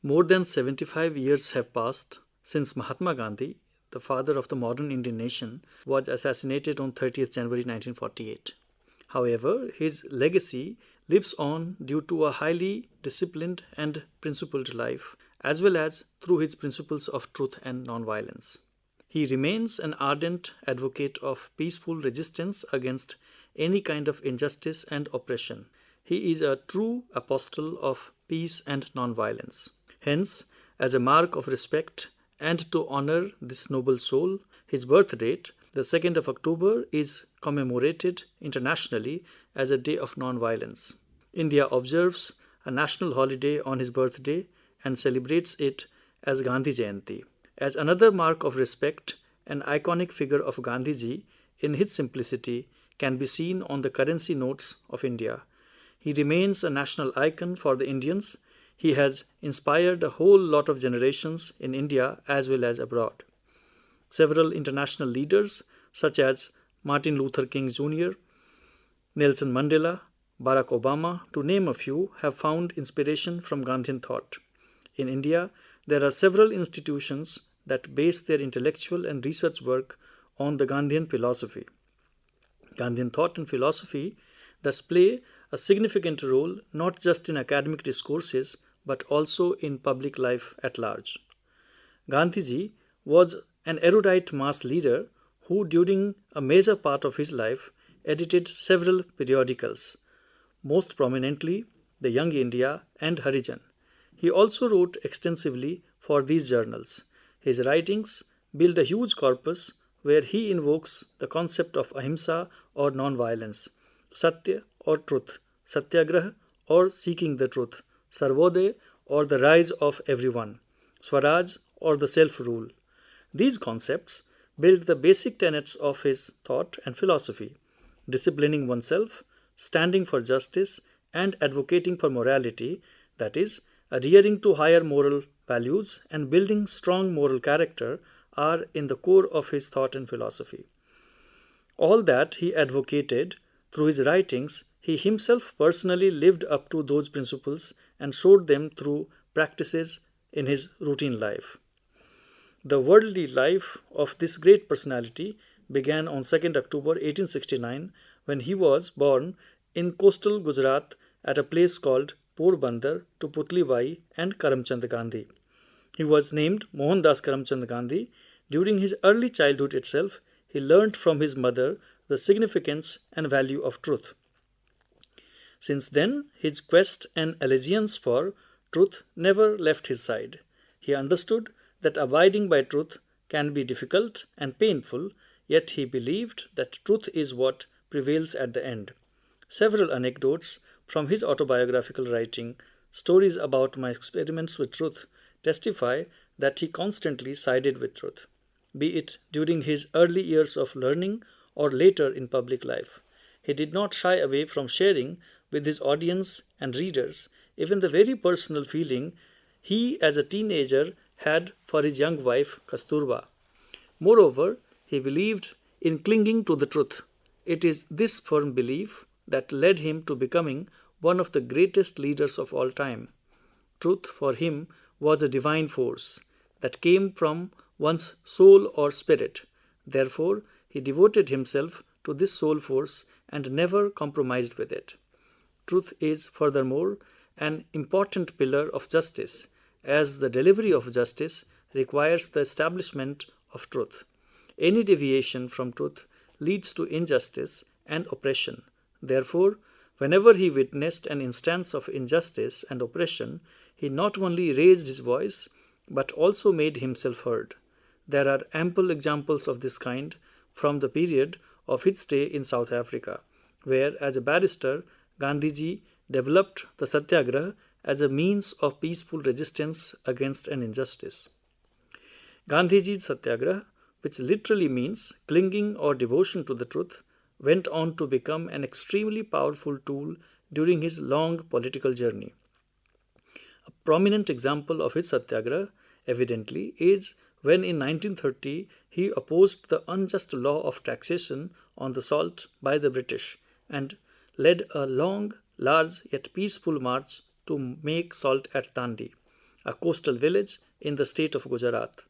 More than 75 years have passed since Mahatma Gandhi, the father of the modern Indian nation, was assassinated on 30th January 1948. However, his legacy lives on due to a highly disciplined and principled life, as well as through his principles of truth and nonviolence. He remains an ardent advocate of peaceful resistance against any kind of injustice and oppression. He is a true apostle of peace and nonviolence. Hence, as a mark of respect and to honor this noble soul, his birth date, the 2nd of October, is commemorated internationally as a day of nonviolence. India observes a national holiday on his birthday and celebrates it as Gandhi Jayanti. As another mark of respect, an iconic figure of Gandhiji in his simplicity can be seen on the currency notes of India. He remains a national icon for the Indians. He has inspired a whole lot of generations in India as well as abroad. Several international leaders, such as Martin Luther King Jr., Nelson Mandela, Barack Obama, to name a few, have found inspiration from Gandhian thought. In India, there are several institutions that base their intellectual and research work on the Gandhian philosophy. Gandhian thought and philosophy thus play a significant role not just in academic discourses but also in public life at large. Gandhiji was an erudite mass leader who, during a major part of his life, edited several periodicals, most prominently the Young India and Harijan. He also wrote extensively for these journals. His writings build a huge corpus where he invokes the concept of ahimsa or non-violence, satya or truth, satyagraha or seeking the truth, sarvodaya or the rise of everyone, swaraj or the self-rule. These concepts build the basic tenets of his thought and philosophy: disciplining oneself, standing for justice, and advocating for morality, that is, adhering to higher moral values and building strong moral character, are in the core of his thought and philosophy. All that he advocated through his writings, he himself personally lived up to those principles and showed them through practices in his routine life. The worldly life of this great personality began on 2nd October 1869 when he was born in coastal Gujarat at a place called Porbandar to Putli Bai and Karamchand Gandhi. He was named Mohandas Karamchand Gandhi. During his early childhood itself, he learnt from his mother the significance and value of truth. Since then, his quest and allegiance for truth never left his side. He understood that abiding by truth can be difficult and painful, yet he believed that truth is what prevails at the end. Several anecdotes from his autobiographical writing, stories about my experiments with truth, testify that he constantly sided with truth, be it during his early years of learning or later in public life. He did not shy away from sharing with his audience and readers even the very personal feeling he as a teenager had for his young wife Kasturba. Moreover, he believed in clinging to the truth. It is this firm belief that led him to becoming one of the greatest leaders of all time. Truth for him was a divine force that came from one's soul or spirit. Therefore, he devoted himself to this soul force and never compromised with it. Truth is, furthermore, an important pillar of justice, as the delivery of justice requires the establishment of truth. Any deviation from truth leads to injustice and oppression. Therefore, whenever he witnessed an instance of injustice and oppression, he not only raised his voice but also made himself heard. There are ample examples of this kind from the period of his stay in South Africa, where, as a barrister, Gandhiji developed the Satyagraha as a means of peaceful resistance against an injustice. Gandhiji's Satyagraha, which literally means clinging or devotion to the truth, went on to become an extremely powerful tool during his long political journey. A prominent example of his Satyagraha, evidently, is when in 1930 he opposed the unjust law of taxation on the salt by the British and led a long, large yet peaceful march to make salt at Dandi. a coastal village in the state of Gujarat.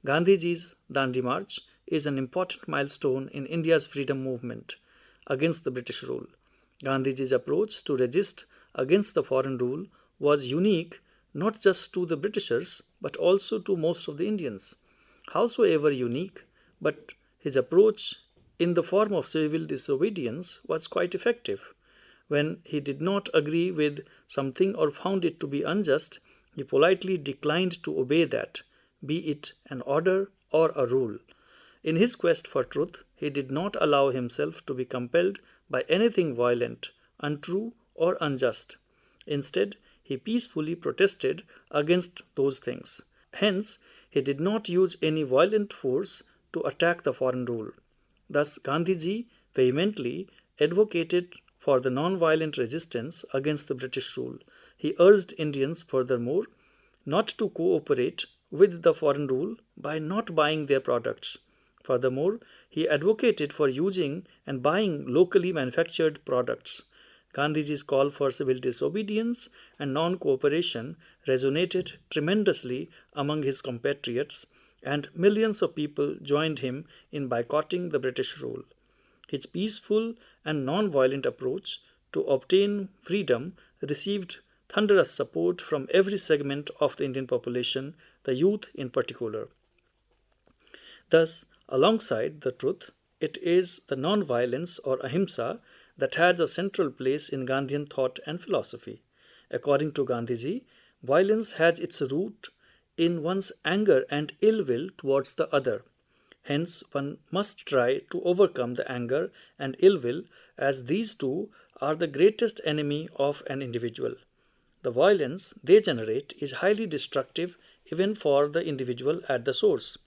Gandhiji's Dandi March is an important milestone in India's freedom movement against the British rule. Gandhiji's approach to resist against the foreign rule was unique not just to the Britishers but also to most of the Indians. Howsoever unique, but his approach in the form of civil disobedience was quite effective. When he did not agree with something or found it to be unjust, he politely declined to obey that, be it an order or a rule. In his quest for truth, he did not allow himself to be compelled by anything violent, untrue, or unjust. Instead, he peacefully protested against those things. Hence, he did not use any violent force to attack the foreign rule. Thus, Gandhiji vehemently advocated for the non-violent resistance against the British rule. He urged Indians, furthermore, not to cooperate with the foreign rule by not buying their products. Furthermore, he advocated for using and buying locally manufactured products. Gandhiji's call for civil disobedience and non-cooperation resonated tremendously among his compatriots, and millions of people joined him in boycotting the British rule. His peaceful and non-violent approach to obtain freedom received thunderous support from every segment of the Indian population, the youth in particular. Thus, alongside the truth, it is the non-violence or ahimsa that has a central place in Gandhian thought and philosophy. According to Gandhiji, violence has its root in one's anger and ill will towards the other. Hence, one must try to overcome the anger and ill will, as these two are the greatest enemy of an individual. The violence they generate is highly destructive even for the individual at the source.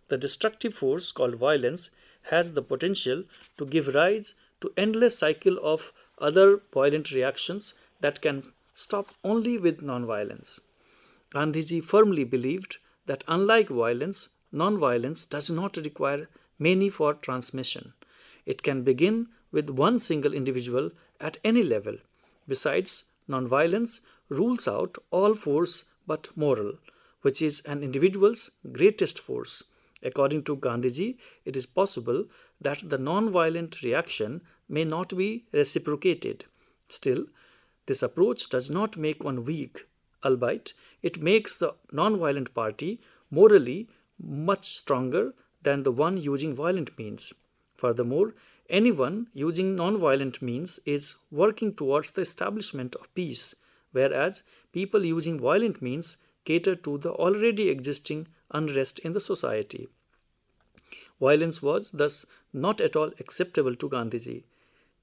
The destructive force called violence has the potential to give rise to endless cycle of other violent reactions that can stop only with non-violence. Gandhiji firmly believed that unlike violence, non-violence does not require many for transmission. It can begin with one single individual at any level. Besides, non-violence rules out all force but moral, which is an individual's greatest force. According to Gandhiji, it is possible that the non-violent reaction may not be reciprocated. Still, this approach does not make one weak, albeit it makes the non-violent party morally much stronger than the one using violent means. Furthermore, anyone using non-violent means is working towards the establishment of peace, whereas people using violent means cater to the already existing unrest in the society. Violence was thus not at all acceptable to Gandhiji.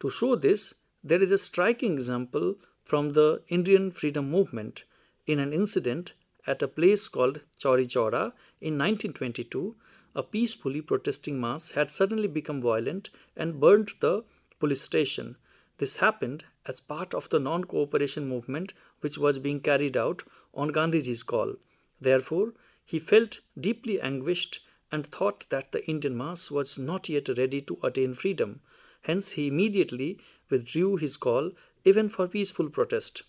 To show this, there is a striking example from the Indian freedom movement. In an incident at a place called Chauri Chaura in 1922, a peacefully protesting mass had suddenly become violent and burnt the police station. This happened as part of the non-cooperation movement which was being carried out on Gandhiji's call. Therefore, he felt deeply anguished and thought that the Indian mass was not yet ready to attain freedom. Hence, he immediately withdrew his call even for peaceful protest.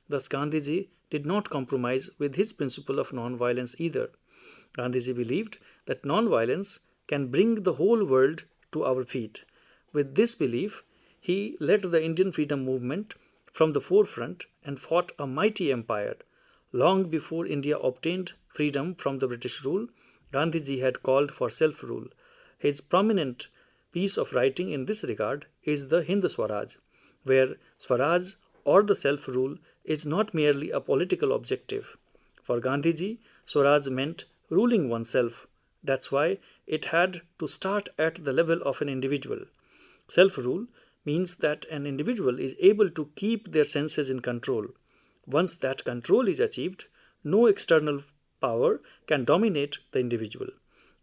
Thus, Gandhiji did not compromise with his principle of non-violence either. Gandhiji believed that non-violence can bring the whole world to our feet. With this belief, he led the Indian freedom movement from the forefront and fought a mighty empire. Long before India obtained freedom from the British rule, Gandhiji had called for self-rule. His prominent piece of writing in this regard is the Hind Swaraj, where Swaraj or the self-rule is not merely a political objective. For Gandhiji, Swaraj meant ruling oneself. That's why it had to start at the level of an individual. Self-rule means that an individual is able to keep their senses in control. Once that control is achieved, no external power can dominate the individual.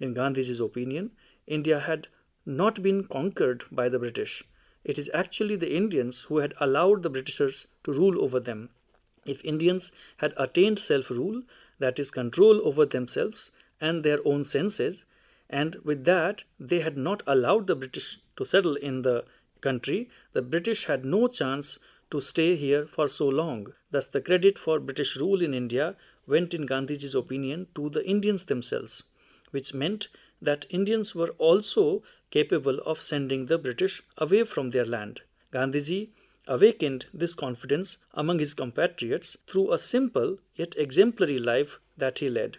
In Gandhiji's opinion, India had not been conquered by the British. It is actually the Indians who had allowed the Britishers to rule over them. If Indians had attained self-rule, that is control over themselves and their own senses, and with that they had not allowed the British to settle in the country, the British had no chance to stay here for so long. Thus, the credit for British rule in India went, in Gandhiji's opinion, to the Indians themselves, which meant that Indians were also capable of sending the British away from their land. Gandhiji awakened this confidence among his compatriots through a simple yet exemplary life that he led.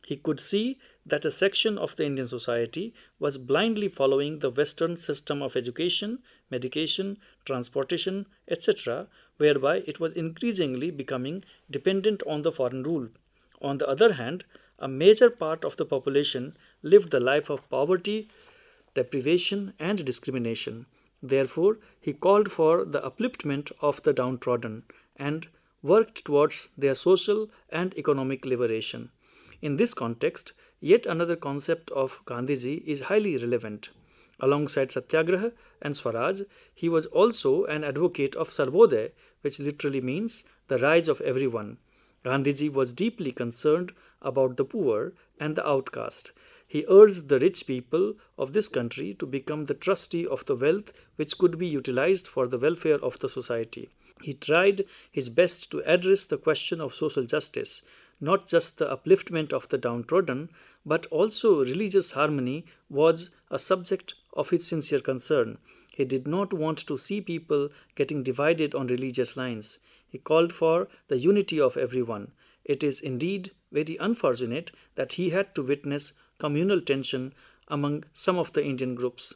He could see that a section of the Indian society was blindly following the Western system of education, medication, transportation, etc., whereby it was increasingly becoming dependent on the foreign rule. On the other hand, a major part of the population lived the life of poverty, deprivation, and discrimination. Therefore, he called for the upliftment of the downtrodden and worked towards their social and economic liberation. In this context, yet another concept of Gandhiji is highly relevant. Alongside Satyagraha and Swaraj, he was also an advocate of Sarvodaya, which literally means the rise of everyone. Gandhiji was deeply concerned about the poor and the outcast. He urged the rich people of this country to become the trustee of the wealth which could be utilized for the welfare of the society. He tried his best to address the question of social justice, not just the upliftment of the downtrodden, but also religious harmony was a subject of his sincere concern. He did not want to see people getting divided on religious lines. He called for the unity of everyone. It is indeed very unfortunate that he had to witness communal tension among some of the Indian groups.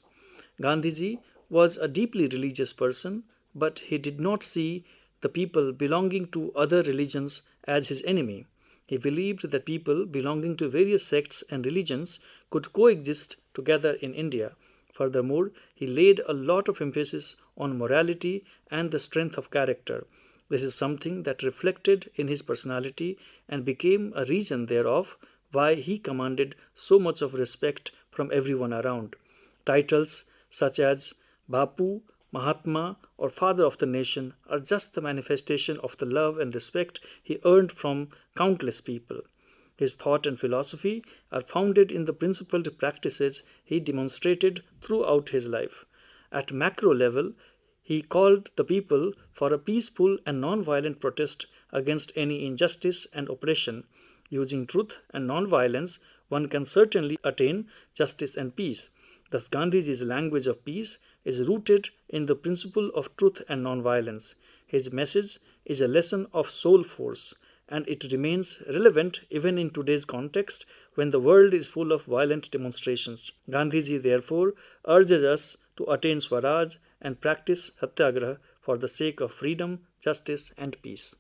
Gandhiji was a deeply religious person, but he did not see the people belonging to other religions as his enemy. He believed that people belonging to various sects and religions could coexist together in India. Furthermore, he laid a lot of emphasis on morality and the strength of character. This is something that reflected in his personality and became a reason thereof why he commanded so much of respect from everyone around. Titles such as Bapu, Mahatma, or Father of the Nation are just the manifestation of the love and respect he earned from countless people. His thought and philosophy are founded in the principled practices he demonstrated throughout his life. At macro level, he called the people for a peaceful and non-violent protest against any injustice and oppression. Using truth and non-violence, one can certainly attain justice and peace. Thus, Gandhiji's language of peace is rooted in the principle of truth and non-violence. His message is a lesson of soul force, and it remains relevant even in today's context when the world is full of violent demonstrations. Gandhiji, therefore, urges us to attain Swaraj and practice Satyagraha for the sake of freedom, justice, and peace.